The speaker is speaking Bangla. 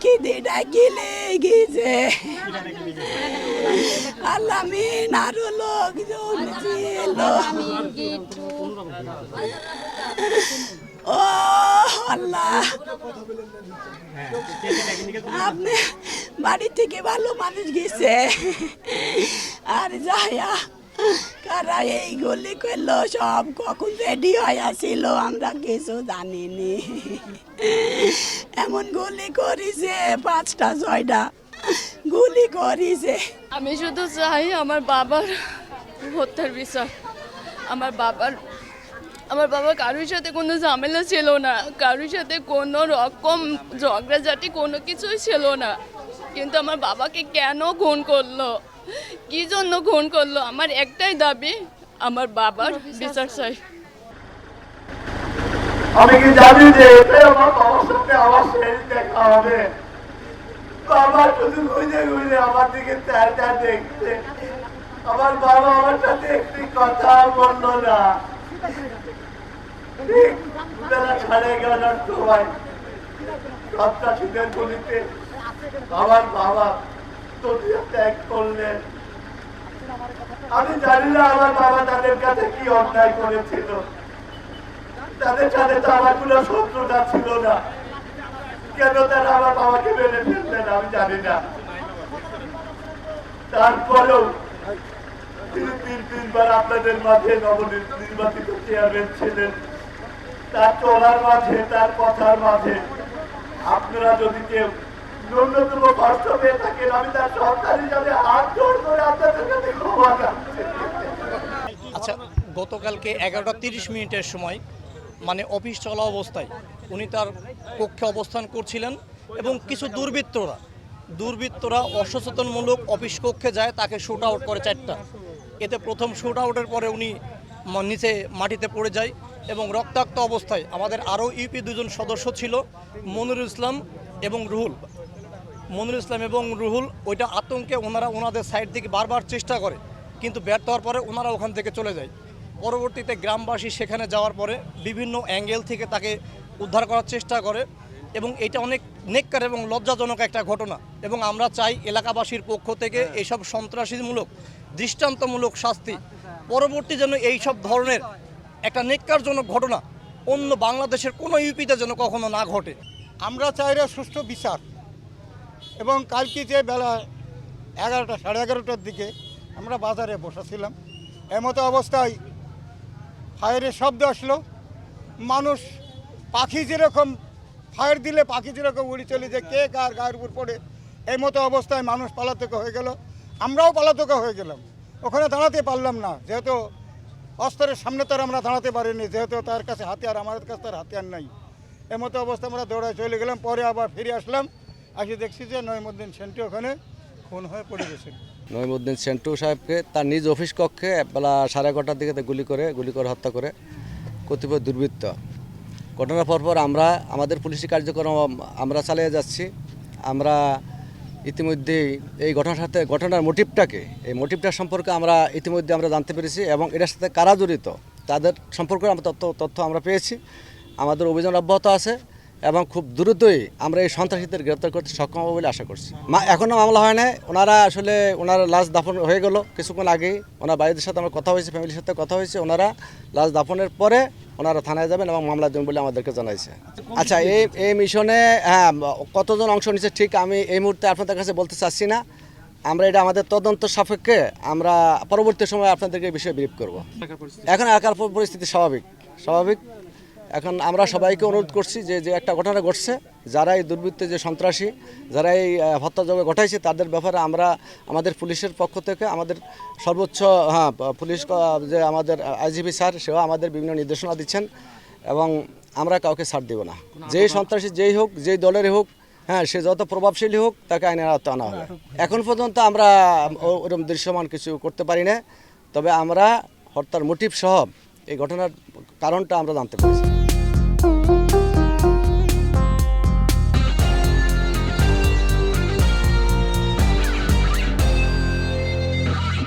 খিদিটা গিলে গেছে। আলামিন আরো লোকজন ছিল। ও আল্লাহ, আপনি বাড়ি থেকে ভালো মানুষ গেছে আর যায়া কারা এই গুলি করলো সব কখন রেডি হয়ে আসছিল আমরা কিছু জানিনি। এমন গুলি করেছে 5টা 6টা গুলি করেছে। আমি শুধু চাই আমার বাবার হত্যার বিচার। আমার বাবা কারোর সাথে কোনো ঝামেলা ছিল না, কারোর সাথে কোনো রকম ঝগড়াঝাটি কোনো কিছুই ছিল না, কিন্তু আমার বাবাকে কেন খুন করলো, কি জন্য খুন করলো? আমার একটাই দাবি, আমার বাবার বিচার চাই। আমি কি জানি যে এতে আমার বাবার সাথে আমার শেষ দেখা হবে? বাবা শুধু ঘুরে ঘুরে আমার দিকে চারটা দেখছে। আমার বাবা আমার সাথে একটি কথা বললো না। ঠিক বেলা 11:30 সময় সন্ত্রাসীদের গুলিতে আমার বাবা তলিয়া ত্যাগ করলেন। আমি জানি না আমার বাবা তাদের কাছে কি অন্যায় করেছিল। তাদের সাথে তো আমার কোনো শত্রুতা ছিল না, কেন তারা আমার বাবাকে মেরে ফেললেন আমি জানি না। তারপরেও তিনি 3বার আপনাদের মাঝে নবনির্বাচিত চেয়ারম্যান ছিলেন। তার চলার মাঝে, তার কথার মাঝে আপনারা যদি কেউ ন্যূনতম কষ্ট পেয়ে থাকেন, আমি তার সরকার হিসাবে হাত জোড় করে আপনাদের কাছে ক্ষমা চাচ্ছি। আচ্ছা, গতকালকে 11:30 সময় মানে অফিস চলা অবস্থায় উনি তার কক্ষে অবস্থান করছিলেন এবং কিছু দুর্বৃত্তরা অসচেতনমূলক অফিস কক্ষে যায়, তাকে শুট আউট করে 4টা। এতে প্রথম শুট আউটের পরে উনি নিচে মাটিতে পড়ে যায় এবং রক্তাক্ত অবস্থায় আমাদের আরও ইউপি 2জন সদস্য ছিল, মনিরুল ইসলাম এবং রুহুল। ওইটা আতঙ্কে ওনাদের সাইড থেকে বারবার চেষ্টা করে, কিন্তু ব্যর্থ হওয়ার পরে ওনারা ওখান থেকে চলে যায়। পরবর্তীতে গ্রামবাসী সেখানে যাওয়ার পরে বিভিন্ন অ্যাঙ্গেল থেকে তাকে উদ্ধার করার চেষ্টা করে এবং এটা অনেক নেককার এবং লজ্জাজনক একটা ঘটনা। এবং আমরা চাই এলাকাবাসীর পক্ষ থেকে এইসব সন্ত্রাসীমূলক দৃষ্টান্তমূলক শাস্তি, পরবর্তী যেন এইসব ধরনের একটা নেককারজনক ঘটনা অন্য বাংলাদেশের কোনো ইউপিতে যেন কখনো না ঘটে। আমরা চাই সুষ্ঠু বিচার। এবং কালকে যে বেলা 11টা 11:30টার দিকে আমরা বাজারে বসেছিলাম, এমতো অবস্থায় ফায়ারের শব্দ আসলো। মানুষ পাখি যেরকম ফায়ার দিলে পাখি যেরকম উড়ে চলে যে কে কার গায়ের উপর পড়ে, এই মতো অবস্থায় মানুষ পলাতক হয়ে গেল, আমরাও পলাতক হয়ে গেলাম। ওখানে দাঁড়াতে পারলাম না, যেহেতু অস্ত্রের সামনে তো আমরা দাঁড়াতে পারিনি, যেহেতু তার কাছে হাতিয়ার, আমাদের কাছে তার হাতিয়ার নাই। এমতো অবস্থা আমরা দৌড়ায় চলে গেলাম। পরে আবার ফিরে আসলাম, আসি দেখছি যে নইমুদ্দিন সেন্টু ওখানে খুন হয়ে পড়ে গেছে। নইমুদ্দিন সেন্টু সাহেবকে তার নিজ অফিস কক্ষে বেলা 11:30টার দিকে গুলি করে হত্যা করে কতিপয় দুর্বৃত্ত। ঘটনার পরপর আমরা আমাদের পুলিশি কার্যক্রম আমরা চালিয়ে যাচ্ছি। আমরা ইতিমধ্যেই এই ঘটনার মোটিভটা সম্পর্কে আমরা ইতিমধ্যে আমরা জানতে পেরেছি এবং এটার সাথে কারা জড়িত তাদের সম্পর্কে আমরা তথ্য আমরা পেয়েছি। আমাদের অভিযান অব্যাহত আছে এবং খুব দ্রুতই আমরা এই সন্ত্রাসীদের গ্রেপ্তার করতে সক্ষম হবো বলে আশা করছি। এখনও মামলা হয় নাই, ওনারা লাশ দাফন হয়ে গেল কিছুক্ষণ আগেই। ওনার বাড়িদের সাথে আমার কথা হয়েছে, ফ্যামিলির সাথে কথা হয়েছে। ওনারা লাশ দাফনের পরে ওনারা থানায় যাবেন এবং মামলা দেবেন বলে আমাদেরকে জানাইছে। আচ্ছা, এই মিশনে কতজন অংশ নিচ্ছে ঠিক আমি এই মুহূর্তে আপনাদের কাছে বলতে চাচ্ছি না। আমরা এটা আমাদের তদন্ত সাপেক্ষে আমরা পরবর্তী সময় আপনাদেরকে এই বিষয়ে ব্রিফ করব। এখন এলাকার পরিস্থিতি স্বাভাবিক। এখন আমরা সবাইকে অনুরোধ করছি যে একটা ঘটনা ঘটছে, যারা এই দুর্বৃত্ত যে সন্ত্রাসী, যারা এই হত্যাযজ্ঞ ঘটাইছে তাদের ব্যাপারে আমরা আমাদের পুলিশের পক্ষ থেকে আমাদের সর্বোচ্চ পুলিশ যে আমাদের আইজিপি স্যার, সেও আমাদের বিভিন্ন নির্দেশনা দিচ্ছেন এবং আমরা কাউকে ছাড় দেব না। যেই সন্ত্রাসী যেই হোক, যেই দলেরই হোক, সে যত প্রভাবশালী হোক তাকে আইনের আওতায় আনা হবে। এখন পর্যন্ত আমরা ওরকম দৃশ্যমান কিছু করতে পারি না, তবে আমরা হত্যার মোটিভ সহ এই ঘটনার কারণটা আমরা জানতে পেরেছি।